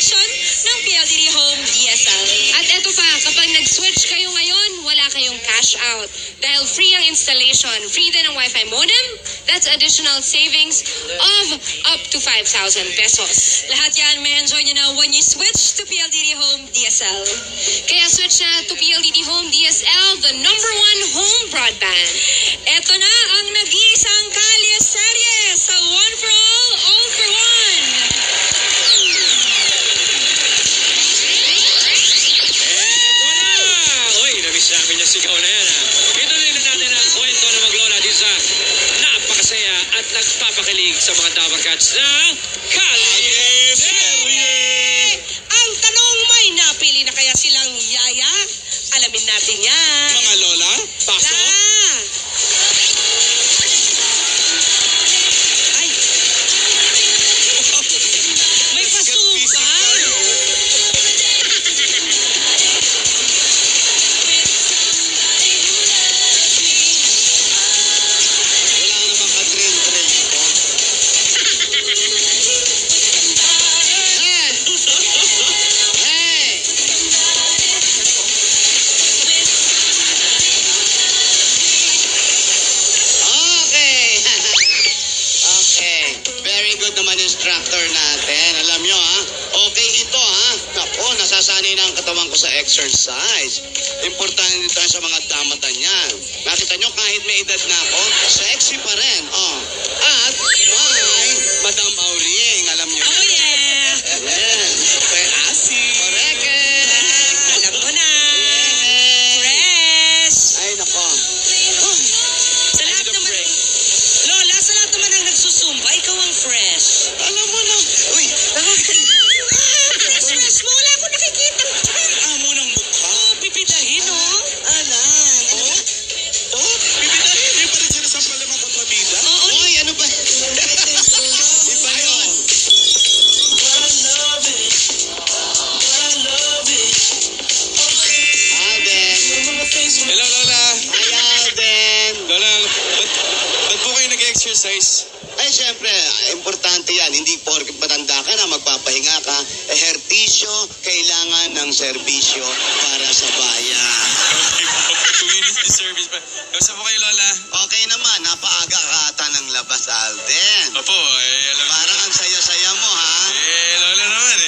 connection ng PLDT Home DSL. At eto pa, kapag nag-switch kayo ngayon, wala kayong cash out. Dahil free ang installation, free din ang Wi-Fi modem, that's additional savings of up to 5,000 pesos. Lahat yan may enjoy nyo na when you switch to PLDT Home DSL. Kaya switch na to PLDT Home DSL, the #1 home broadband. Ito na ang nag-iisang kalye-serye sa One for All for One. Eto na! Uy, namiss namin yung sigaw na yan, ha? Ituloy na natin ang kwento na maglola din sa napakasaya at nagpapakilig sa mga Dabarkats na Kalye Serye! Ang tanong, may napili na kaya silang yaya? Alamin natin yan. Mga lola, pasok! Ay. May pasukan. Wala namang ka-train-train ito. Okay. Very good naman instructor natin. Alam nyo ha, okay ito ha. Naku, nasasanay na ang katawan ko sa exercise. Importante din tayo sa mga damatan yan. Nakita nyo, kahit may edad na ako, sexy pa rin. Oh. At may Madam Auring, alam nyo. Oh yeah. Yes. Asi. Correct. Alam mo na. Yes. Fresh. Ay, nako. Sa lahat naman, Lola, sa lahat naman ang nagsusumba, ikaw ang fresh. Alam mo na. Uy, Fresh mo, wala ko nakikita. amo ng mukha. Oh, pipidahin, oh. Alan. Oh? Oh? Bibitahin. Yung parang sinasampal naman kontrabida. Oo. Uy, ano ba? Iba yun. Alden. Hello, Lola. Hi, Alden. Lola, ba't po kayo nag-exercise? Ay, syempre, importante yan. Hindi porke matanda ka na, magpapahinga ka. Ehersisyo, kailangan ng serbisyo para sa bayan. Community service pa. Kamusta po kayo, Lola? Okay naman. Napaaga ka ata ng labas, Alden. Opo, alam mo. Parang ang saya-saya mo, ha? Lola naman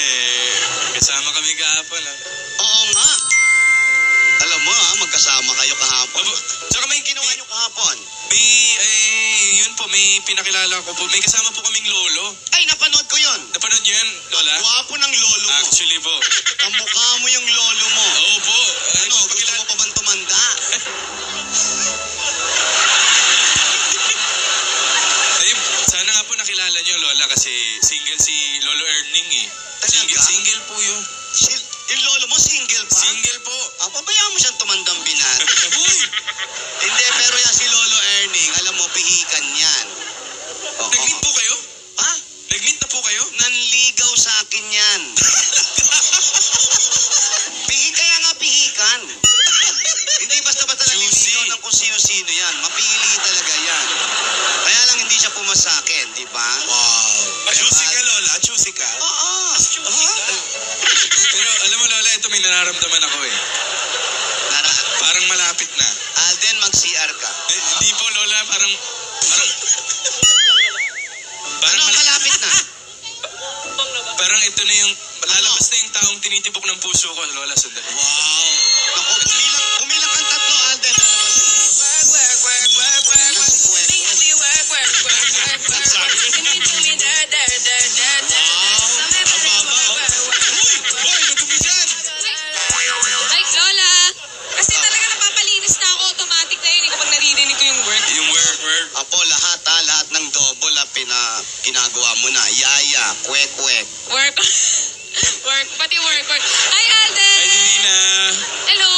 kasama kami kahapon, ha? Oo nga. Alam mo, ha? Magkasama kayo kahapon. Opo. Tsaka may ginawa nyo kahapon. Yun po, may pinakilala ko po. May kasama po kaming lolo. Ay, napanood ko yun. Napanood nyo yun, Lola? Gwapo ng lolo mo. Actually po. Kamukha mo yung lolo mo. Oo po. Ano, gusto mo pa bang tumanda? Sana nga po nakilala nyo, Lola, kasi single si Lolo Erning eh. Single po yun. Yung lolo mo single pa? Single po. Pabayaan mo siyang tumandang binan. Uy! Hindi, pero yan si Lolo Erning, alam mo, pihikan yan. Nag-meet po kayo? Ha? Nag-meet na po kayo? Nanligaw sa akin yan. Kaya nga pihikan. Hindi basta-basta nanligaw ng kung sino-sino yan. Mapili talaga yan. Kaya lang hindi siya pumasakin, di ba? Wow. Choosy ka, Lola? Choosy ka? Oo. Pero alam mo, Lola, ito may nararamdaman ako eh. Parang malapit na. Alden, mag-CR ka. Hindi po, Lola. Parang ano malapit na? Parang ito na yung, lalabas na yung taong tinitibok ng puso ko, Lola. Sandali. Wow. Ako, bumilang ang tatlo, Alden. Ay, Lola! Kasi talaga napapalinis na ako. Automatic na yun. Kapag naririnig ko yung word. Yung word. Apo, lahat ng double ginagawa mo na. Yaya, kwek-kwek. Work. Pati work. Hi, Alden! Hi, Divina. Hello!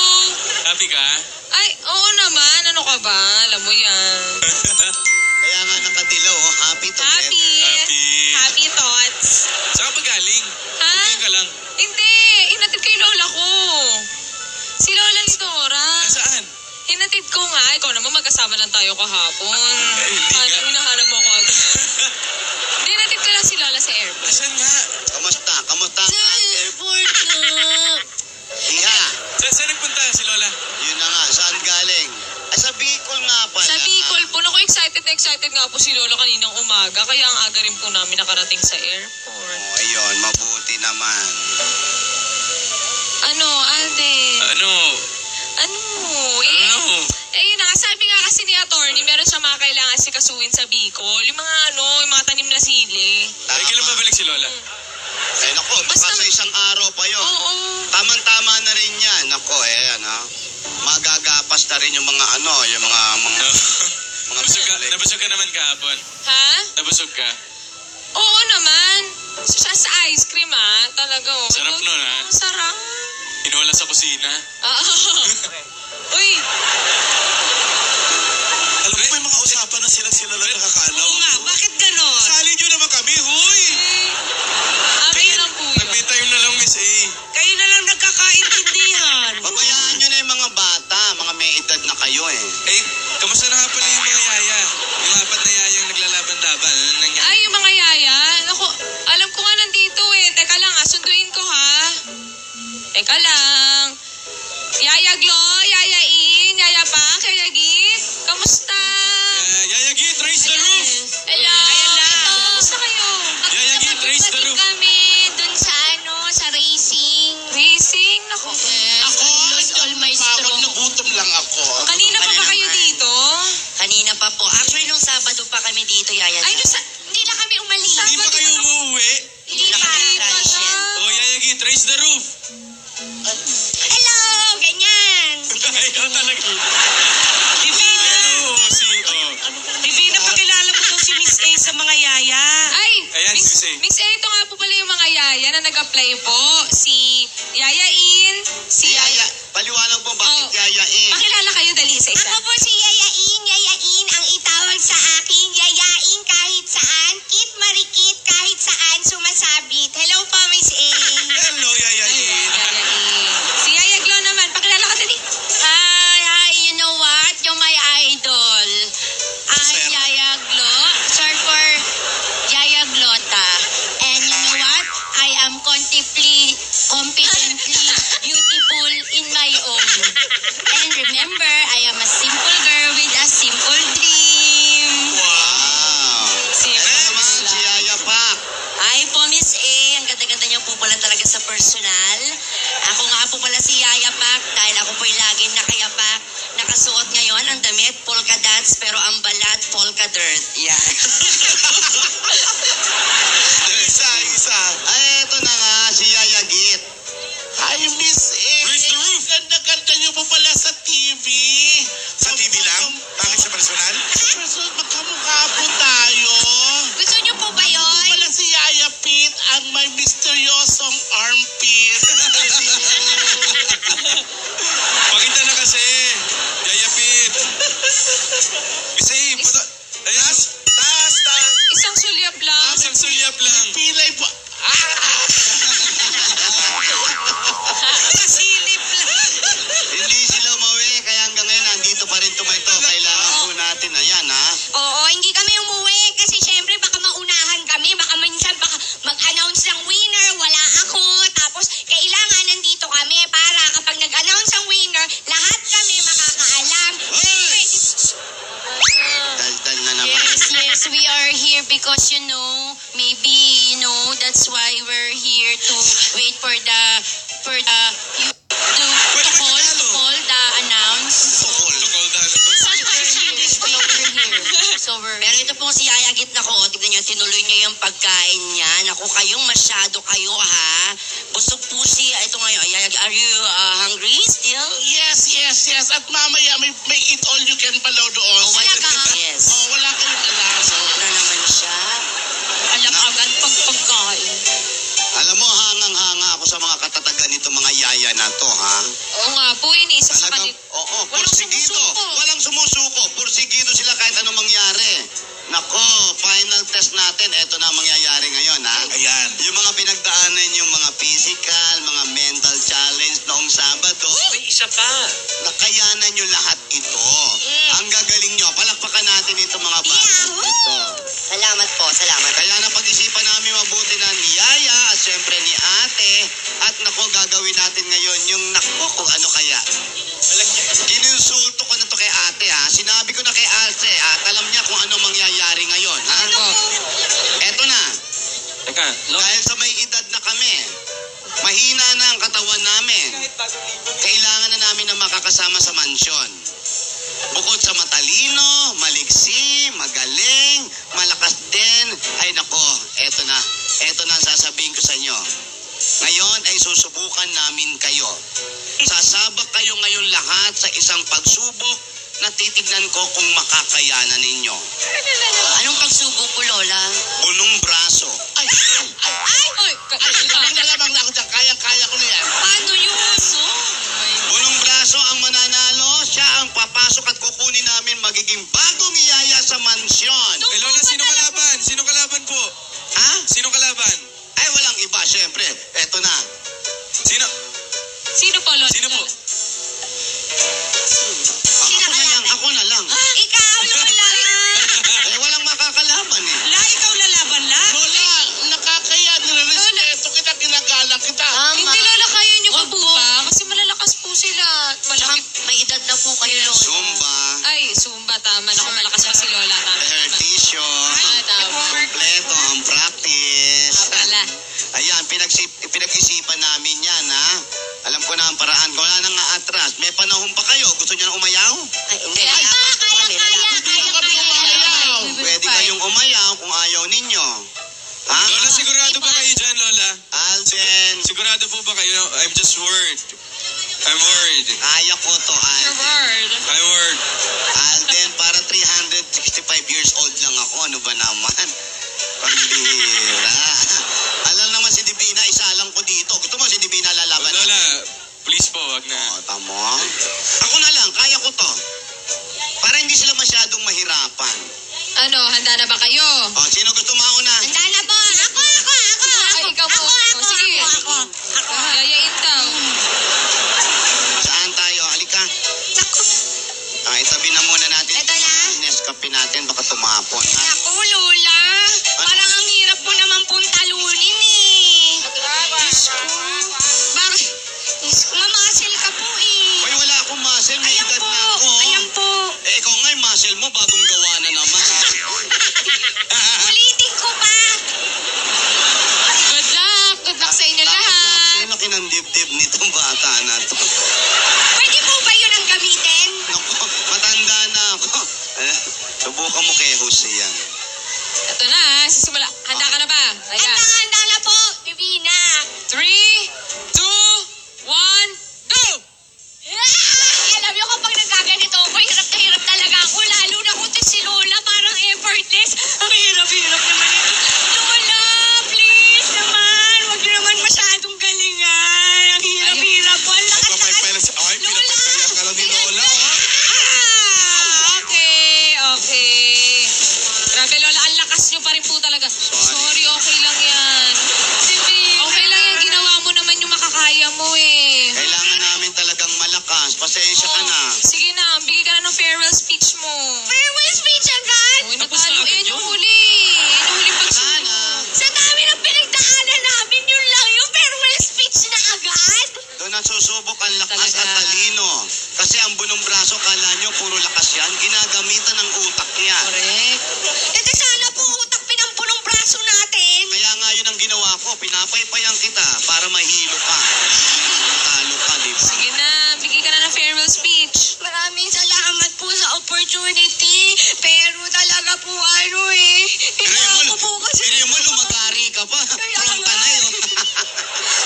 Happy ka? Ay, oo naman. Ano ka ba? Alam mo yan. Kaya nga nakadilaw, oh. Happy together. Happy thoughts. Saan ka ba galing? Ha? Tingin ka lang. Hindi. Hinatid ko yung lola ko. Si Lola Lidora. Nasaan? Hinatid ko nga. Ikaw naman magkasama lang tayo kahapon. Hindi Ano, nga. hinahanap mo ako agad. Hinatid ko lang si Lola sa airport. Nasaan nga? Kamusta? Kamusta ang ate? Support na. Iha, Saan nagpunta si Lola? yun na nga, saan galing? Ay, sa Bicol nga pala. Sa Bicol po, naku, excited na excited nga po si Lola kaninang umaga. Kaya ang aga rin po namin nakarating sa airport. Oh, ayun, mabuti naman. Ano, Alden? Ano? Ano? Eh, Ano? yun na, sabi nga kasi ni attorney, meron siya mga kailangan sikasuin sa Bicol. Yung mga tanim na sili. Ay, kailan babalik si Lola? Ay, naku, baka Basta- sa isang araw pa yun. Oo. Tamang-tama na rin yan. Naku, magagapas na rin yung mga mga Nabusog ka naman kahapon. Ha? Nabusog ka. Oo naman. Sa ice cream, talaga. Oh. Sarap nun, ha? Oo, sarap. Inuwala sa kusina. Uy, Alam mo, may mga usapan na sila lang nakakalaw. Oo nga, bakit ganon? Sali nyo naman kami, huy! akin lang po yun. May time na lang, Miss A. Kayo na lang nagkakaintindihan. Pabayaan nyo na yung mga bata, mga may edad na kayo eh. Eh, kamusta na nga pala yung mga yaya? Yung apat na yayang naglalaban-laban. Ano nangyari? Ay, yung mga yaya. Naku, alam ko nga nandito eh. Teka lang, sunduin ko ha. Teka lang. Yaya Glo, Yaya In, Yaya Pak, Yaya Git. Kamusta? Yaya Git, raise the roof! Hello. Ayan na. Kamusta kayo? Yaya Git, raise the roof! kami dun sa sa racing. Racing? Naku. Ako, all my pagod straw. na gutom lang ako. Kanina pa ba kayo naman. dito? Kanina pa po. Actually, nung Sabado pa kami dito, Yaya. Ay, hindi na kami umalis. Hindi pa kayo umuwi? Hindi na kami Hindi pa umalis. siya. Oh, Yaya Git, raise the roof! Hello! Ganyan. Ayaw talaga. Divina, Hello, Divina, pakilala mo daw si Miss A sa mga yaya. Ay, Ayan, Miss Miss A. Miss A, ito nga po pala yung mga yaya na nag-apply po. Si Yaya In, si Yaya... Paliwanag po bakit Oh. yayain. Pakilala kayo dali sa isa. Ako po si Yayain. Yayain ang itawag sa akin. Yayain kahit saan. Kit marikit kahit saan sumasabit. Hello po, Miss A. Hello, Yaya In. Yaya In. Si Yaya Glo naman, pakilala ka dali. Hi, you know what? You're my idol. I'm Sir. Yaya Glo. Short for Yaya Glota. And you know what? I am competently beautiful in my own. And remember, I am a simple girl with a simple dream. Wow. Si Ito naman, si Yaya Pak. Ay po, Miss A. Ang ganda-ganda niyo po pala talaga sa personal. Ako nga po pala si Yaya Pak dahil ako po'y laging nakayapak. Nakasuot ngayon ang damit polka dots pero ang balat polka dirt. Yan. Isa. Ay, ito na nga, si Yaya Git. Hi, Miss A. Raise the roof. Ganda-ganda nyo po pala sa TV. Sa TV lang? Bakit sa personal? Sa personal, magkamukha po tayo. Gusto niyo po ba Ako yun? pala si Yaya Pit, ang may misteryosong armpit. Pakita na kasi. Yaya Pit. Miss A, puto. Ayun, Taas. Isang sulyap lang. isang sulyap lang. Pilay po. Silip lang. Hindi sila umuwi, kaya hanggang ngayon nandito pa rin tumayto. Kailangan po natin na yan, ha? Oo, hindi kami umuwi kasi syempre baka maunahan kami. Baka minsan mag-announce ng winner, wala ako. Tapos kailangan nandito kami para kapag nag-announce ang winner, lahat kami makakaalam. Daldal na naman. Yes, we are here because maybe that's why we're here to wait for the you to call the announce. Pero ito pong si Yaya Git na ko, tignan nyo, tinuloy nyo yung pagkain niya. Naku, kayong masyado kayo, ha? Busog po ito ngayon. Yaya, are you hungry still? Yes. At mamaya may eat all you can palaw doon. Yes. Wala kayong alam. Sobra naman siya. Alam agad pagkain. Alam mo, hangang-hanga ako sa mga katatagan nito mga yaya na to, ha? Oo nga po, isa sa Talagang, kanil. oo, Walang pursigido. sumusuko. Walang sumusuko. Pursigido sila kahit anong mangyari. Nako, final test natin. Ito na ang mangyayari ngayon, ha? Ayan. Yung mga pinagdaanan, yung mga physical, mga mental challenge noong Sabado, May isa pa. nakayanan nyo lahat ito. Ang gagaling nyo. Palakpakan natin ito mga bata. Ito. Salamat po, salamat. Kaya napag-isipan namin mabuti na ni Yaya at syempre ni Ate at gagawin natin ngayon, yung naku, kung ano kaya. Gininsulto ko na to kay ate ha. Sinabi ko na kay ate at alam niya kung ano mangyayari ngayon. Ha? Eto na. Teka, Dahil sa may edad na kami, mahina na ang katawan namin. Kailangan na namin na makakasama sa mansyon. Bukod sa matalino, maliksi, magaling, malakas din, ay nako, eto na. Eto na ang sasabihin ko sa inyo. Ngayon ay susubukan namin kayo. Sasabak kayo ngayon lahat sa isang pagsubok na titignan ko kung makakayanan ninyo. Anong pagsubok po, Lola? Bunong braso. Ay, Malamang na ako dyan. Kaya ko na yan. paano yun? Bunong braso ang mananalo, siya ang papasok at kukunin namin magiging bagong iyaya sa mansyon. eh Lola, sino kalaban? Sino kalaban po? Ha? Sino kalaban? Ay, walang iba, syempre. Eto na. Sino? Sino po, Lola? Sino po? Ako na lang. Ikaw, Lola! Eh, walang makakalaban eh. La, ikaw lalaban, La? Lola, nakakaya. Nirerespeto kita, ginagalang kita. Hindi, Lola, kaya niyo pa po ba? Kasi malalakas po sila. Tsaka may edad na po kayo, Lola. Zumba, Ay, Zumba, tama. Naku, malakas pa si Lola. Tama, tama. ejercition, Tama. kompleto ang practice. Pala. Ayan, pinag-isipan namin yan, ha? Alam ko na ang paraan ko. Wala nang atras. May panahon pa kayo. Gusto niyo na umayaw? Ay, hindi. Lalaban po kami. Lalaban po Dito kami umayaw. Pwede kayong umayaw kung ayaw ninyo. Ha? Lola, sigurado ba kayo dyan, Lola? Alden, Sigurado po ba kayo? I'm just worried. I'm worried. kaya ko to, Your Alden. word. I'm worried. Alden, para 365 years old lang ako. Ano ba naman? Pambihira. Alam naman si Divina, isa lang ko dito. Gusto mo si Divina lalaban Lola, natin? please po, wag na. O, tamo. Ako na lang, kaya ko to. Para hindi sila masyadong mahirapan. Ano, handa na ba kayo? O, sino gusto mauna? Handa na po. Ako. Ay, ikaw po. O, sige. Ako. Yayain daw. Saan tayo? Halika. Itabi na muna natin. Eto na. Nescafe natin, baka tumapon. Ha? Naku, Lola. Parang ang hirap po naman pong talunin eh. Diyos ko. Bakit? Diyos ko, mamasil ka po eh. Uy, wala akong muscle. May Ayan edad po. na ako. Ayan po. Eh, ikaw nga yung muscle mo, bagong gawa na naman. Ulitin ko pa. Good luck. Good luck sa inyo lahat. Sino kinandibdib nitong bata na to? Pwede po ba yun ang gamitin? Naku, matanda na ako. Subukan mo kay Jose yan. Ito na, sisimula. Handa ka na ba? Ayan. Handa na po, Divina. 3, 2, 1, go! Alam niyo kapag nagaganito ako, hirap na hirap talaga ako. Lalo na kung si Lola, parang effortless. Ang hirap-hirap naman ito. Lola, please naman. Huwag niyo naman masyadong galingan. Ang hirap-hirap po. Ang lakas-lakas. Ay, pinapagkaya ka lang ni Lola. Okay. Grabe, Lola, ang lakas nyo pa rin po talaga. Sorry, okay lang yan. Okay lang yan, ginawa mo naman yung makakaya mo eh. Kailangan namin talagang malakas. Pasensya ka na. Sige na, bigay ka na ng farewell speech mo. Farewell speech agad. Uy, natalo. Yan yung huli. Yan yung huling Sana. pagsubok. Sa dami ng pinagdaanan namin, yun lang yung farewell speech na agad. Doon ang susubok ang lakas Talaga. at talino. Kasi ang bunong braso, kala nyo puro lakas yan. Ginagamitan ng utak niya. Correct. Ito sana po utak pinampunong braso natin. Kaya nga yun ang ginawa ko. Pinapaypayan kita para mahilo ka. Talo ka, di ba? Sige na, bigay ka na ng farewell speech. Maraming salamat po sa opportunity. Pero talaga po ano eh. Ito po kasi. Bili mo, lumagari ka pa. From tanay, oh.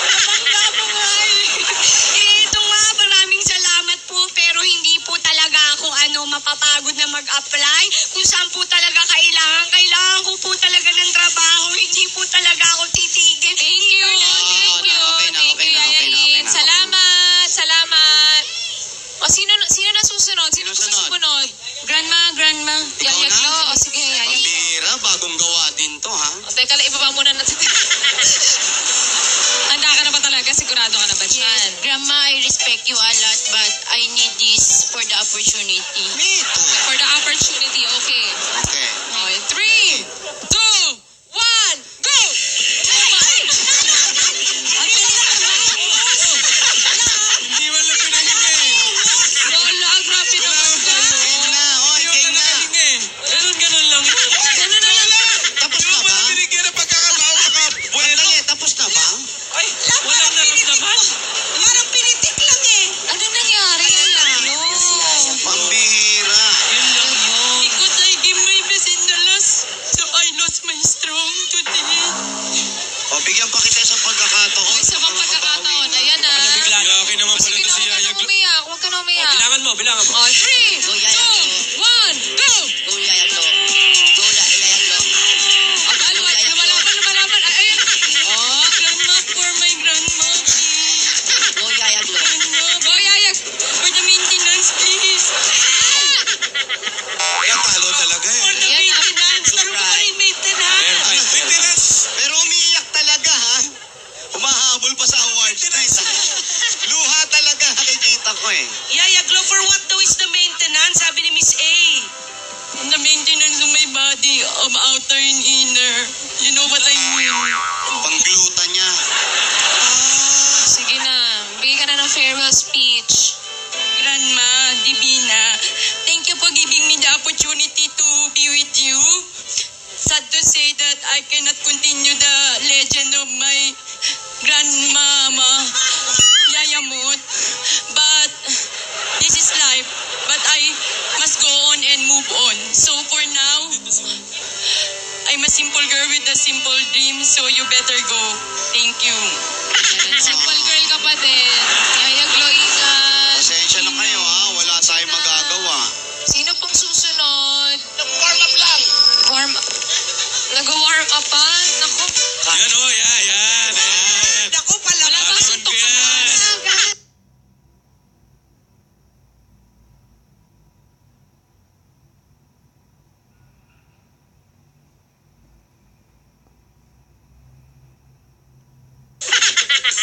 Napangga po nga eh. Ito nga, maraming salamat po. Pero hindi po talaga ako mapapagod na mag-apply. Kung saan po talaga kailangan ko po talaga ng trabaho. Hindi po talaga ako titigil. Thank you. Thank you. Thank you, Yayain. Salamat. O, sino na susunod? Sino susunod? Grandma. Yayaglo. O, sige, Ang Yayaglo. bira, bagong gawa din to, ha? O, teka lang, ibaba muna natin. Handa ka na ba talaga? Sigurado ka na ba dyan? Grandma, I respect you a lot, but I need this for the opportunity. Me too. For the opportunity, okay. Okay. O, 3, 2, 1, go! O, bigyan pa kita sa pagkakataon. Isa pang pagkakataon. Ayan na. Yaki naman pala Sige to na, si huwag ka Yaya nang Glo. umiyak. Huwag ka nang umiyak. Bilangan mo, bilangan mo. Oh, 3, Go, 2, Yaya Glo. 1, go! Go, Yaya Glo. Go, Yaya Glo. Abal, lumalaban. Ay, ayan. Oh, grandma for my grandma. Go, Yaya Glo. Go, Yaya. For the maintenance, please. Talo talaga eh. Ayan na. Maintenance. Pero umiiyak talaga, ha? Humahabol pa sa awards night, ha? Luha talaga, nakikita ko eh. Yaya Glo, for what daw is the maintenance? Sabi ni Miss A. The maintenance of my body, of outer and inner. You know what I mean? Pangluta niya. Sige na. Bigay ka na ng farewell speech. Grandma, Divina, thank you for giving me the opportunity to be with you. Sad to say that I cannot continue the legend of my grandmama, Yaya Mut. But this is life. But I must go on and move on. So for now, I'm a simple girl with a simple dream, so you better go. Thank you. Simple girl ka pa din. Yaya Glo, ingat. Pasensya na kayo, ha? Wala tayong magagawa. Sino pong susunod? Warm up lang. Warm up. Nag-warm up pa? Naku. Yan o, yan. Naku, Wala pala. ba Abangan suntok ko ka yan. pa?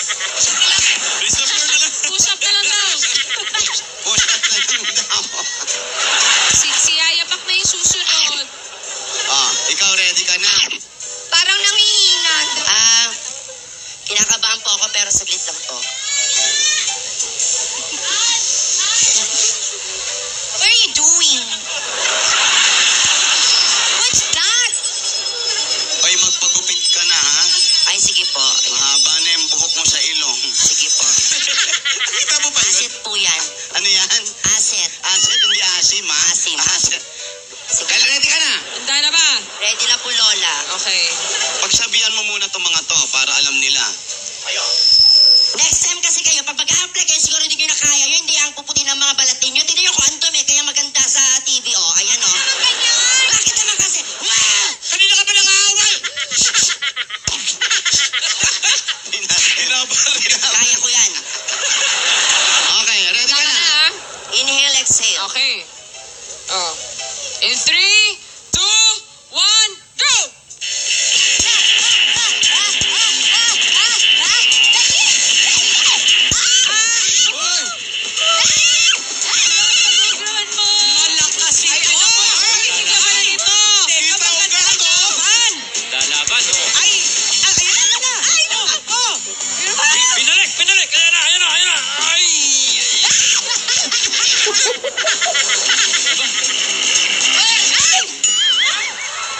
Raise the floor na lang. Push up na lang daw. Push up na lang daw. Si Yaya Pak na yung susunod. Ikaw ready ka na? Parang nangihina. Kinakabahan po ako pero saglit lang po. What are you doing? What's that? Ay, magpagupit ka na, ha? Ay, sige po. Mahaba na yung buhok mo sa ilong. Sige po. Nakita mo pa yun? Asset po yan. Ano yan? Asset. Asset, hindi asim, ha? Asim. Asset. Sige. Kaya ready ka na? Handa na ba? Ready na po, Lola. Okay. Pagsabihan mo muna itong mga to para alam nila. Next time kasi kayo, pag mag-a-apply kayo, siguro hindi nyo na kaya yun. Hindi ang puputi ng mga balat ninyo. Tignan nyo kung anto kaya maganda sa TV, oh. Ayan, oh. Bakit naman kasi? Wow! Kanina ka pa nang-aaway! Binabalita. Kaya ko yan. Okay, ready ka Tama na? na, ha? Inhale, exhale. Okay. Oh. In 3, 2, 1, go! Malakas ito. Hindi ka ba na ito? Teka, maganda laban. Lalaban, o. Ay, ayan na. Ay, ako. Pinalik. Ayan na. Ay.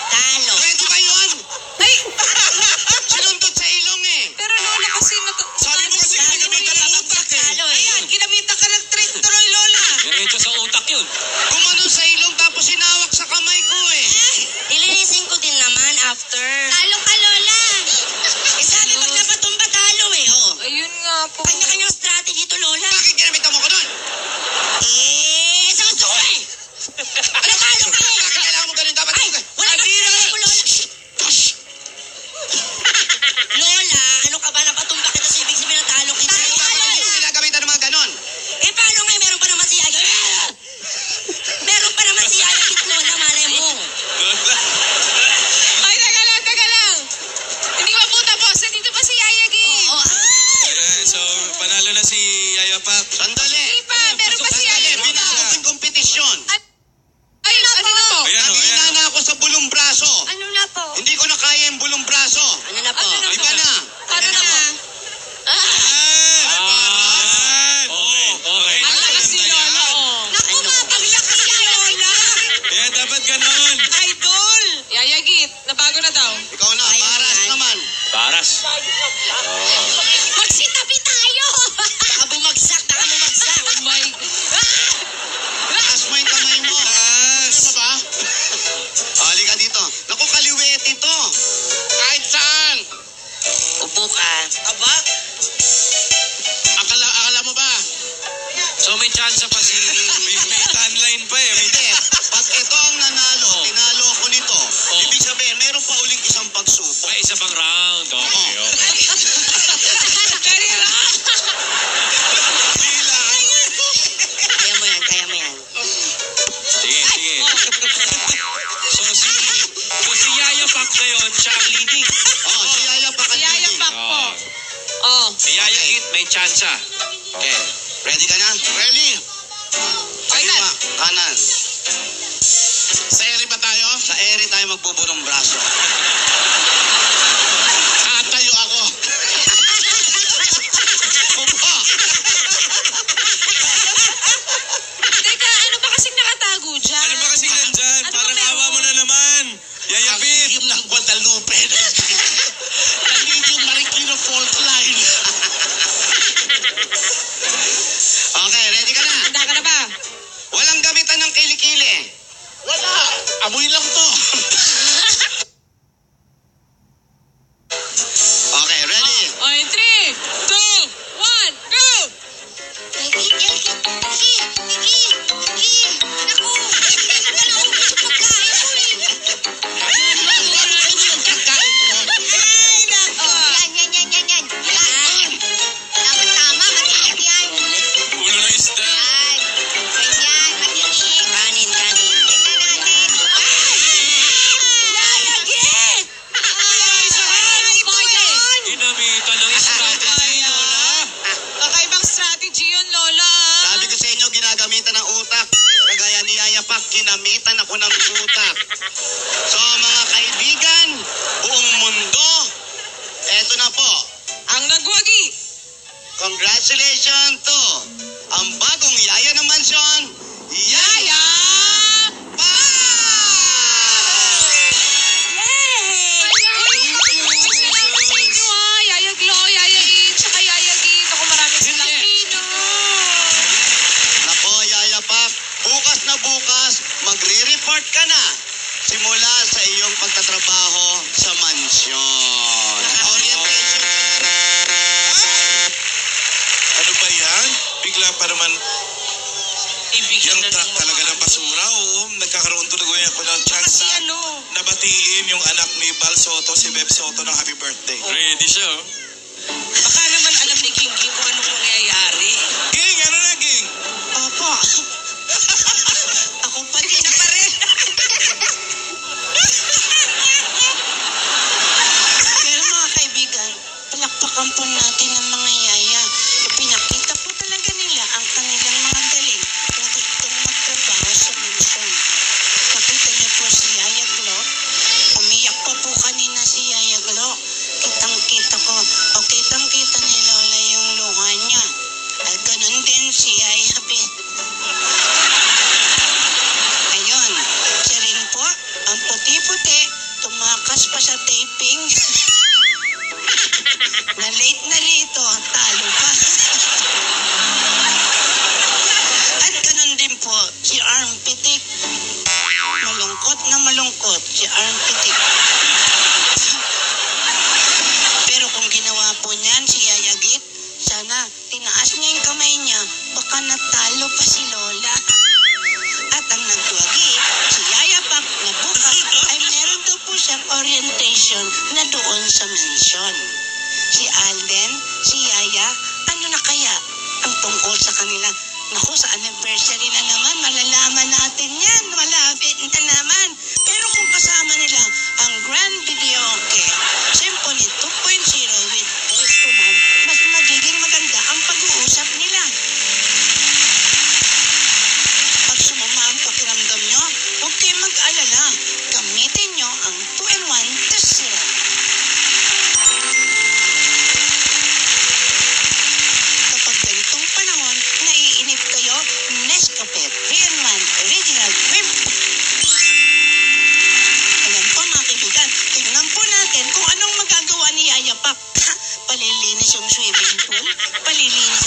Talo. Pwede ba yun? Ay! Sinuntot sa ilong eh. Pero Lola kasi Sabi mo kasi ginamit ka ng utak eh. Talo, eh. Ayan, ginamitan ka ng trick tuloy, Lola. Diretso sa utak yun. Gumanon sa ilong tapos sinawak sa kamay ko eh. Nilinisin ko din naman after. Talo ka, Lola. Eh, sabi pag napatumba, talo eh, oh. Ayun nga po. Kanya-kanyang strategy to, Lola. Bakit ginamitan mo ko nun? Eh, sa gusto ko eh. Ano talo ka eh? Bakit kailangan mo ganun? Dapat Ay, mo wala ba kailangan ko, Lola? Lola, ano ka ba? Napatumba kita sa ibig sabihin na talo kita. Bakit dapat hindi mo ginagamitan ng mga ganon? Eh, paano nga? Meron pa naman si Yaya. Meron pa naman si Yaya Git, Lola. Malay mo. Ay, teka lang. Hindi pa po tapos. Nandito pa si Yaya Gi. Oo. Ayan, so panalo na si Yaya Pak. Sandali. Hindi pa. Meron pa si Yaya Sandali, Gi. binasukin kompetisyon. Ay, ano na po? Ayan o, Nangina ayan. na ako sa bulong braso. Ano na po? Hindi ko na kaya yung bulong braso. Ano na po? Ano na Iba na. Ano na po? Ay, paras. Okay. Ang lakas ni Lola, oh. Naku, Ang lakas ni Lola. Ayan, dapat ganon. Idol. Yaya Git, nabago na daw. Ikaw na, Ayaw paras yan. naman. Paras. Magsitabi tayo! Baka bumagsak, baka bumagsak. Oh my... Taas mo yung kamay mo. Taas. Ano ba? Halika dito. Naku, kaliwete to. Kahit So may chance pa si... may timeline pa eh. Hindi. Pag ito ang nanalo, tinalo ko nito, ibig sabihin, meron pa uling isang pagsubok. May isa pang round. Okay. Kanina. Kaya mo yan, kaya mo yan. Sige. So si Yaya Pak ngayon, siya ang leading. Si Yaya pa Si Yaya Pak po. Oh. Si Yaya Git, may chance. Okay. Ready ka na? Ready. Kaliwa, kanan. Sa ere ba tayo? Sa ere tayo magbubulong braso. Tatayo ako. Upo. Teka, ano ba kasing nakatago dyan? Ano ba kasi nandyan? Ano ba Parang meron? awa mo na naman. Yaya Ang Pit. higim ng Guadalupe. Nandito yung Marikina fault line. Okay, ready ka na? Handa ka na ba? Walang gamitan ng kilikili. Wala. Amoy lang to. Okay, ready? Okay, 3, 2, 1, go! Ulo ng isda. Kanin, kanin. Ginamitan ng strategy, Lola. Kakaibang strategy yun, Lola. Sabi ko sa inyo, ginagamitan ng utak. Kagaya ni Yaya Pak, ginamitan ako ng utak. So, mga kaibigan, buong mundo, eto na po. Ang nagwagi. Congratulations to ang bagong Yaya ng Mansyon, Yaya Pak! Yaya Glo, Yaya In, tsaka Yaya Git. Ako maraming Filipino. Nako, Yaya Pak, bukas na bukas, magre-report ka na simula sa iyong pagtatrabaho sa mansyon. Orientation. Ano ba yan? Bigla pa naman Ibigyan yung na truck ng talaga ng basura. Oo, nagkakaroon tuloy ako ng chance Kasi na ano? nabatiin yung anak ni Bal Soto, si Beb Soto ng happy birthday. Ready siya, oh. Baka naman alam ni King King kung anong mangyayari. Ging, ano na, Ging? Opo. Ako pa din pa rin. Pero mga kaibigan, palakpakan po natin ang mga yaya. Ipinakita po talaga nila ang kanilang mga galing na gustong magtrabaho sa mansyon. Nakita niyo po si Yaya Glo. Umiyak pa po kanina si Yaya Glo. Kitang-kita ko, o kitang-kita ni Lola yung luha niya. At ganun din si Yaya Pit. Ayun, siya rin po, ang puti-puti, tumakas pa sa taping. Na late na rito, talo pa. At ganun din po si Arm Pitik. Malungkot na malungkot si Arm Pitik. Pero kung ginawa po niyan si Yaya Git, sana tinaas niya yung kamay niya, baka natalo pa si Lola. At ang nagwagi, si Yaya Pak na bukas ay meron daw po siyang orientation na doon sa mansyon. Si Alden, si Yaya, ano na kaya ang tungkol sa kanila? Naku, sa anniversary na naman, malalaman natin yan. Malapit na naman. Pero kung kasama nila ang Grand Videoke Symphony 2.0 with Boys to Man, mas magiging maganda ang pag-uusap nila. Pag sumama ang pakiramdam nyo, huwag kayong mag-alala. Gamitin nyo ang 2-in-1 test serum. Kapag ganitong panahon, naiinip kayo, Nescafe 3-in-1 Original Whip. Ayan po mga kaibigan, tingnan po natin kung anong magagawa ni Yaya Pak. Palilinis yung swimming pool, palilinis